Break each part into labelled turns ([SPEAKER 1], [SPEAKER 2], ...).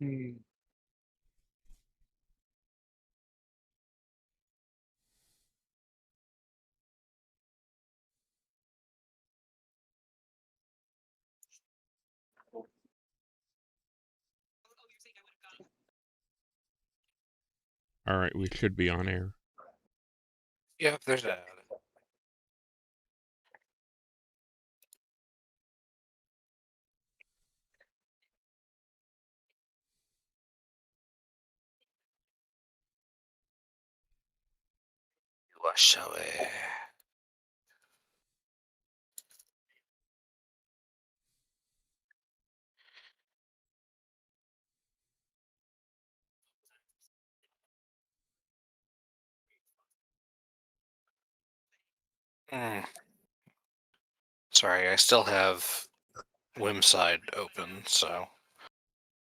[SPEAKER 1] Hmm.
[SPEAKER 2] All right, we should be on air.
[SPEAKER 3] Yep, there's that. Shall we? Sorry, I still have Whimside open, so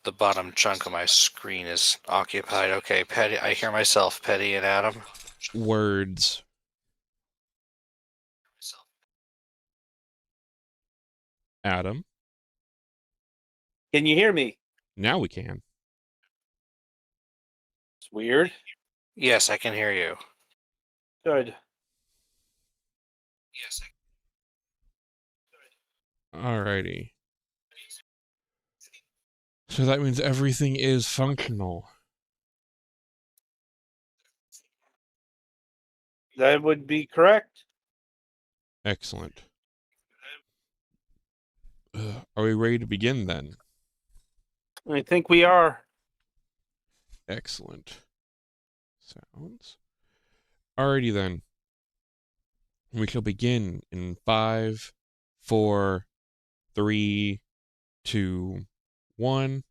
[SPEAKER 3] the bottom chunk of my screen is occupied. Okay, Petty. I hear myself, Petty and Adam.
[SPEAKER 2] Words. Adam.
[SPEAKER 1] Can you hear me?
[SPEAKER 2] Now we can.
[SPEAKER 1] It's weird.
[SPEAKER 3] Yes, I can hear you.
[SPEAKER 1] Good.
[SPEAKER 3] Yes.
[SPEAKER 2] Alrighty. So that means everything is functional.
[SPEAKER 1] That would be correct.
[SPEAKER 2] Excellent. Are we ready to begin then?
[SPEAKER 1] I think we are.
[SPEAKER 2] Excellent. Sounds. Alrighty then. We shall begin in 5, 4, 3, 2, 1.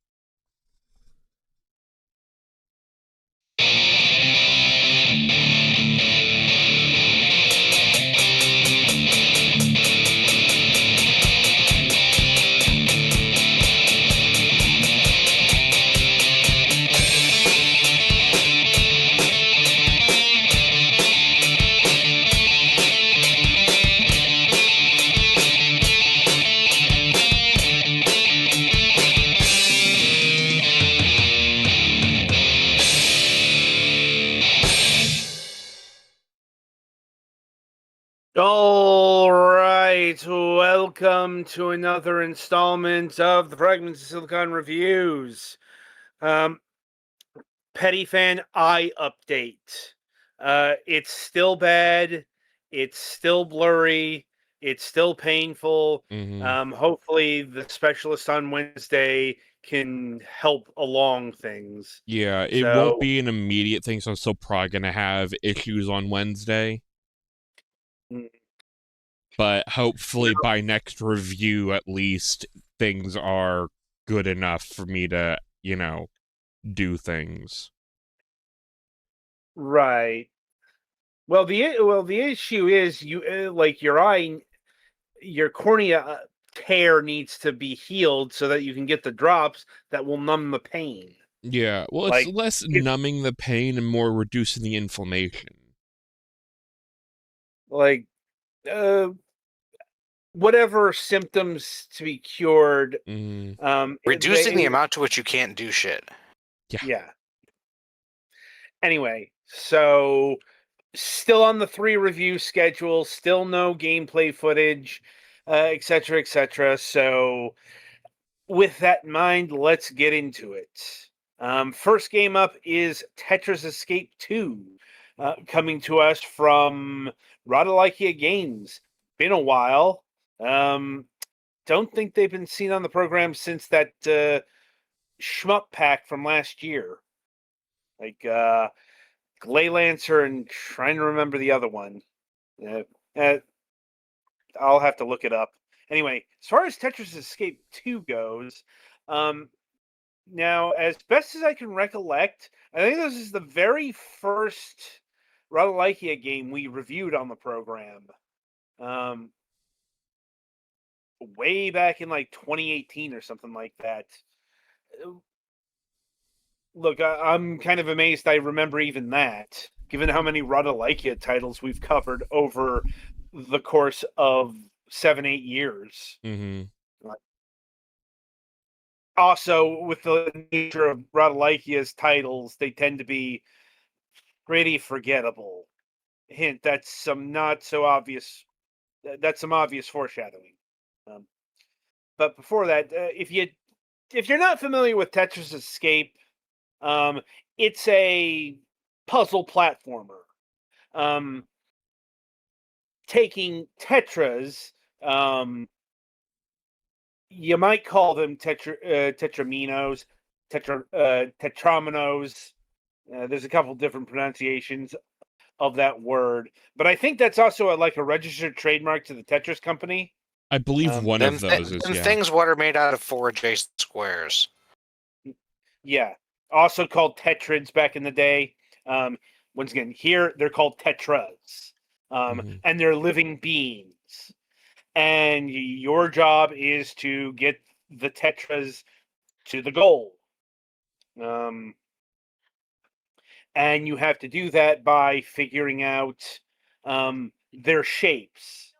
[SPEAKER 1] All right. Welcome to another installment of the Fragments of Silicon reviews. Petty fan eye update. It's still bad. It's still blurry. It's still painful. Hopefully, the specialist on Wednesday can help along things.
[SPEAKER 2] Yeah, it won't
[SPEAKER 1] So,
[SPEAKER 2] be an immediate thing, so I'm still probably going to have issues on Wednesday. But hopefully by next review, at least, things are good enough for me to, do things.
[SPEAKER 1] right. Well, the issue is you like your eye, your cornea tear needs to be healed so that you can get the drops that will numb the pain.
[SPEAKER 2] Yeah, well, it's
[SPEAKER 1] Like
[SPEAKER 2] less
[SPEAKER 1] it,
[SPEAKER 2] numbing the pain and more reducing the inflammation.
[SPEAKER 1] like whatever symptoms to be cured.
[SPEAKER 3] Reducing the amount to which you can't do shit.
[SPEAKER 1] Yeah. Anyway, so still on the 3 review schedule, still no gameplay footage, etc., etc. So with that in mind, let's get into it. First game up is Tetris Escape 2, coming to us from Ratalaika Games. Been a while. Don't think they've been seen on the program since that shmup pack from last year. Like Glay Lancer and trying to remember the other one. I'll have to look it up. Anyway, as far as Tetris Escape 2 goes, now, as best as I can recollect, I think this is the very first Ratalaika game we reviewed on the program. Way back in like 2018 or something like that. Look, I'm kind of amazed I remember even that, given how many Ratalaika titles we've covered over the course of 7-8 years. Also, with the nature of Ratalaikia's titles, they tend to be pretty forgettable. Hint, that's some not so obvious. That's some obvious foreshadowing. Um, but before that, if you're not familiar with Tetris Escape, um, it's a puzzle platformer. Um, taking tetras, you might call them tetraminos, tetraminos. There's a couple different pronunciations of that word, but I think that's also like a registered trademark to the Tetris company.
[SPEAKER 2] I believe one
[SPEAKER 3] Them,
[SPEAKER 2] of those is,
[SPEAKER 3] them
[SPEAKER 2] yeah.
[SPEAKER 3] things what are made out of 4 adjacent squares.
[SPEAKER 1] Yeah, also called tetrads back in the day. Once again, here they're called tetras, and they're living beings. And your job is to get the tetras to the goal. And you have to do that by figuring out their shapes,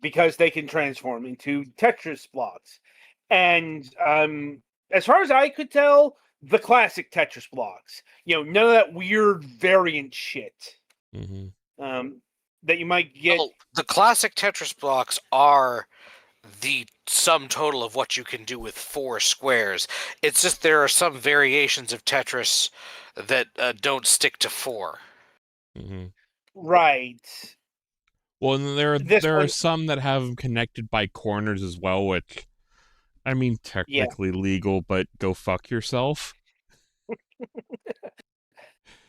[SPEAKER 1] because they can transform into Tetris blocks. And as far as I could tell, the classic Tetris blocks. None of that weird variant shit that you might get.
[SPEAKER 3] Well, the classic Tetris blocks are the sum total of what you can do with 4 squares. It's just there are some variations of Tetris that don't stick to 4.
[SPEAKER 1] Right.
[SPEAKER 2] Well, and there
[SPEAKER 1] This
[SPEAKER 2] are
[SPEAKER 1] one,
[SPEAKER 2] some that have them connected by corners as well, which, I mean, technically legal, but go fuck yourself.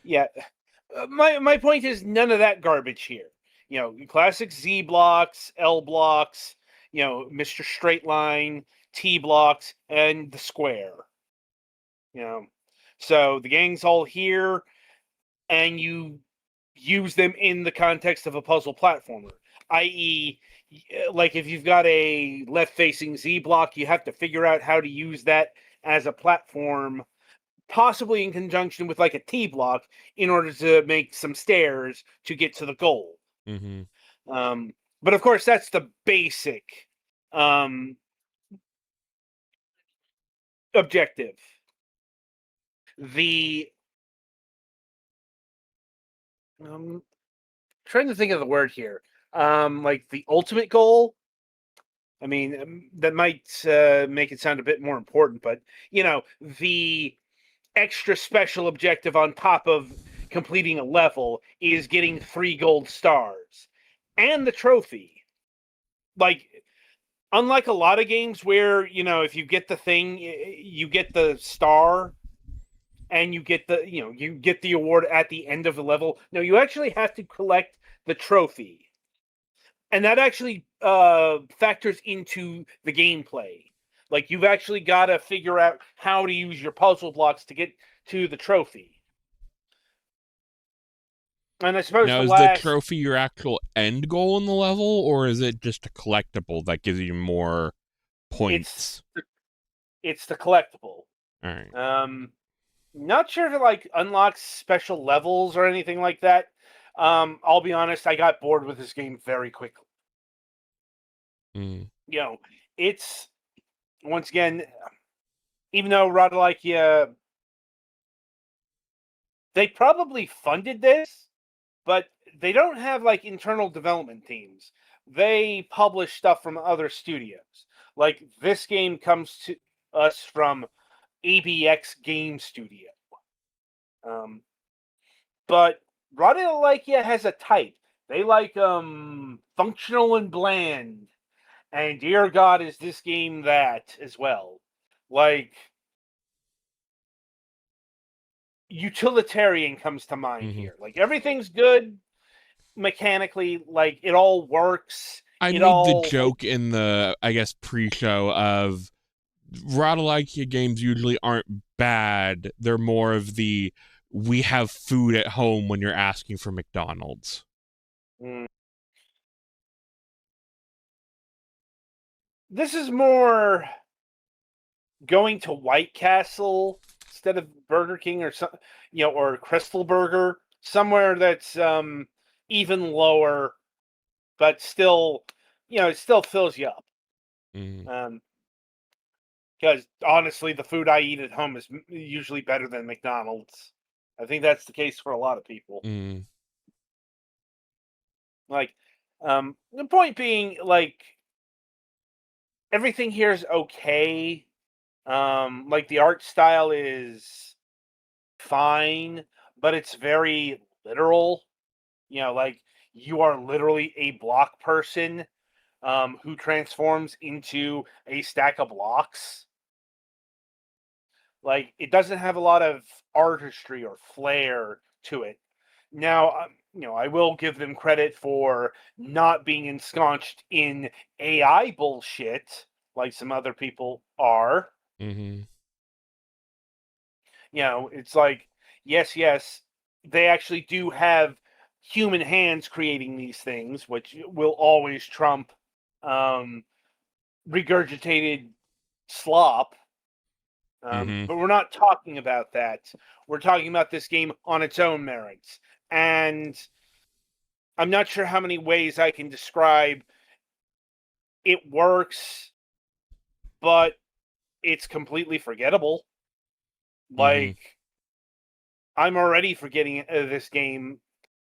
[SPEAKER 1] Yeah. My point is none of that garbage here. Classic Z blocks, L blocks, Mr. Straight Line, T blocks, and the square. So the gang's all here, and you use them in the context of a puzzle platformer, i.e., like if you've got a left-facing Z block, you have to figure out how to use that as a platform, possibly in conjunction with like a T block, in order to make some stairs to get to the goal. But of course, that's the basic objective. The trying to think of the word here. Like the ultimate goal. I mean, that might make it sound a bit more important, but the extra special objective on top of completing a level is getting 3 gold stars and the trophy. Like, unlike a lot of games where if you get the thing, you get the star and you get the award at the end of the level. No, you actually have to collect the trophy, and that actually factors into the gameplay. Like, you've actually got to figure out how to use your puzzle blocks to get to the trophy. And I suppose
[SPEAKER 2] now, is the trophy your actual end goal in the level, or is it just a collectible that gives you more points?
[SPEAKER 1] It's the collectible.
[SPEAKER 2] All right.
[SPEAKER 1] Not sure if it like unlocks special levels or anything like that. I'll be honest, I got bored with this game very quickly. It's, once again, even though Ratalaika, they probably funded this, but they don't have like internal development teams. They publish stuff from other studios. Like, this game comes to us from ABX Game Studio. But Ratalaika has a type. They like functional and bland. And dear God, is this game that as well. Like, utilitarian comes to mind here. Like, everything's good mechanically, like it all works.
[SPEAKER 2] I made the joke in the, I guess, pre-show of Ratalaika games usually aren't bad. They're more of the, we have food at home when you're asking for McDonald's.
[SPEAKER 1] This is more going to White Castle instead of Burger King or or Crystal Burger, somewhere that's even lower, but still, it still fills you up. Because honestly, the food I eat at home is usually better than McDonald's. I think that's the case for a lot of people.
[SPEAKER 2] Mm.
[SPEAKER 1] Like, the point being, like, everything here is okay. Like the art style is fine, but it's very literal. Like you are literally a block person who transforms into a stack of blocks. Like it doesn't have a lot of artistry or flair to it. Now, I will give them credit for not being ensconced in AI bullshit like some other people are.
[SPEAKER 2] Mm-hmm.
[SPEAKER 1] It's like, yes, they actually do have human hands creating these things, which will always trump regurgitated slop.
[SPEAKER 2] Mm-hmm.
[SPEAKER 1] But we're not talking about that. We're talking about this game on its own merits. And I'm not sure how many ways I can describe it works, but it's completely forgettable.
[SPEAKER 2] Mm-hmm.
[SPEAKER 1] Like, I'm already forgetting this game,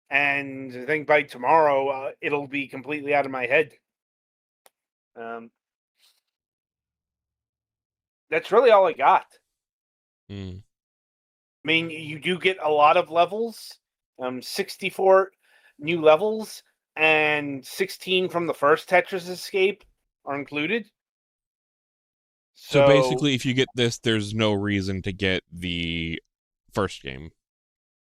[SPEAKER 1] and I think by tomorrow it'll be completely out of my head. That's really all I got.
[SPEAKER 2] Mm.
[SPEAKER 1] I mean, you do get a lot of levels, 64 new levels, and 16 from the first Tetris Escape are included.
[SPEAKER 2] So
[SPEAKER 1] So
[SPEAKER 2] basically, if you get this, there's no reason to get the first game.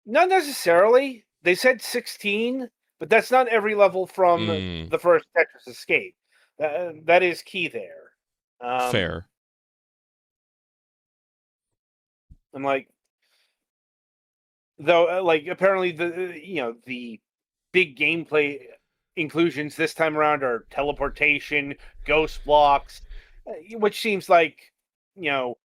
[SPEAKER 1] not necessarily. They said 16, but that's not every level from
[SPEAKER 2] Mm.
[SPEAKER 1] the first Tetris Escape. That is key there.
[SPEAKER 2] Fair.
[SPEAKER 1] I'm like, though, like apparently the big gameplay inclusions this time around are teleportation, ghost blocks, which seems like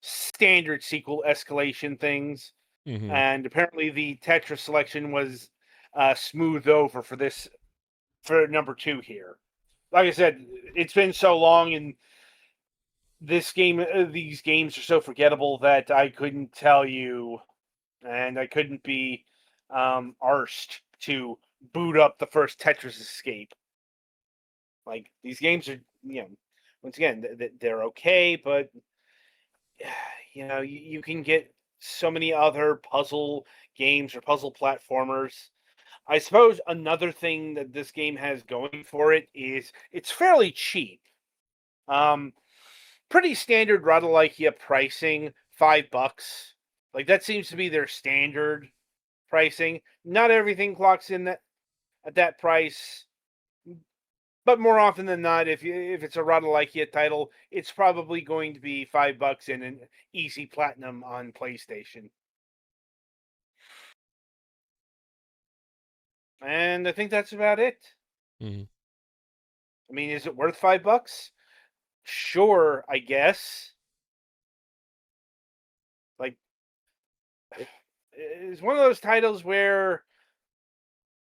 [SPEAKER 1] standard sequel escalation things.
[SPEAKER 2] Mm-hmm.
[SPEAKER 1] And apparently the Tetra selection was smoothed over for number 2 here. Like I said, it's been so long, and these games are so forgettable that I couldn't tell you, and I couldn't be arsed to boot up the first Tetris Escape. Like these games are, once again, they're okay, but you can get so many other puzzle games or puzzle platformers. I suppose another thing that this game has going for it is it's fairly cheap. Um, Pretty standard Ratalaika pricing, $5. Like that seems to be their standard pricing. Not everything clocks in at that price, but more often than not, if it's a Ratalaika title, it's probably going to be $5 and an easy platinum on PlayStation. And I think that's about it.
[SPEAKER 2] Mm-hmm.
[SPEAKER 1] I mean, is it worth $5? Sure, I guess. Like, it's one of those titles where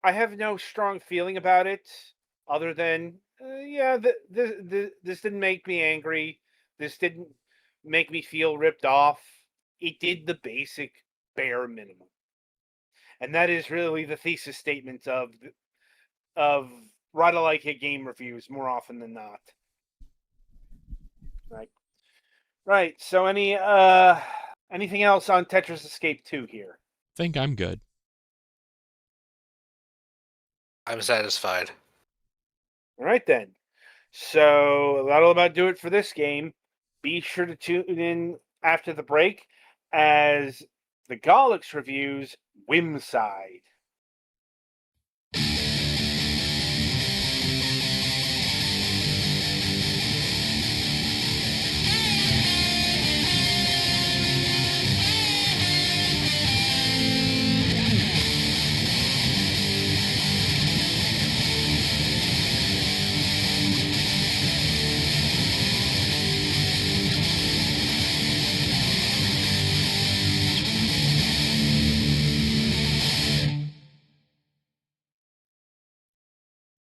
[SPEAKER 1] I have no strong feeling about it, other than yeah, this didn't make me angry. This didn't make me feel ripped off. It did the basic bare minimum, and that is really the thesis statement of Ratalaika game reviews more often than not. Right. So anything else on Tetris Escape 2 here?
[SPEAKER 2] Think I'm good.
[SPEAKER 3] I'm satisfied.
[SPEAKER 1] All right then. So that'll about do it for this game. Be sure to tune in after the break as the Gallix reviews Whimside.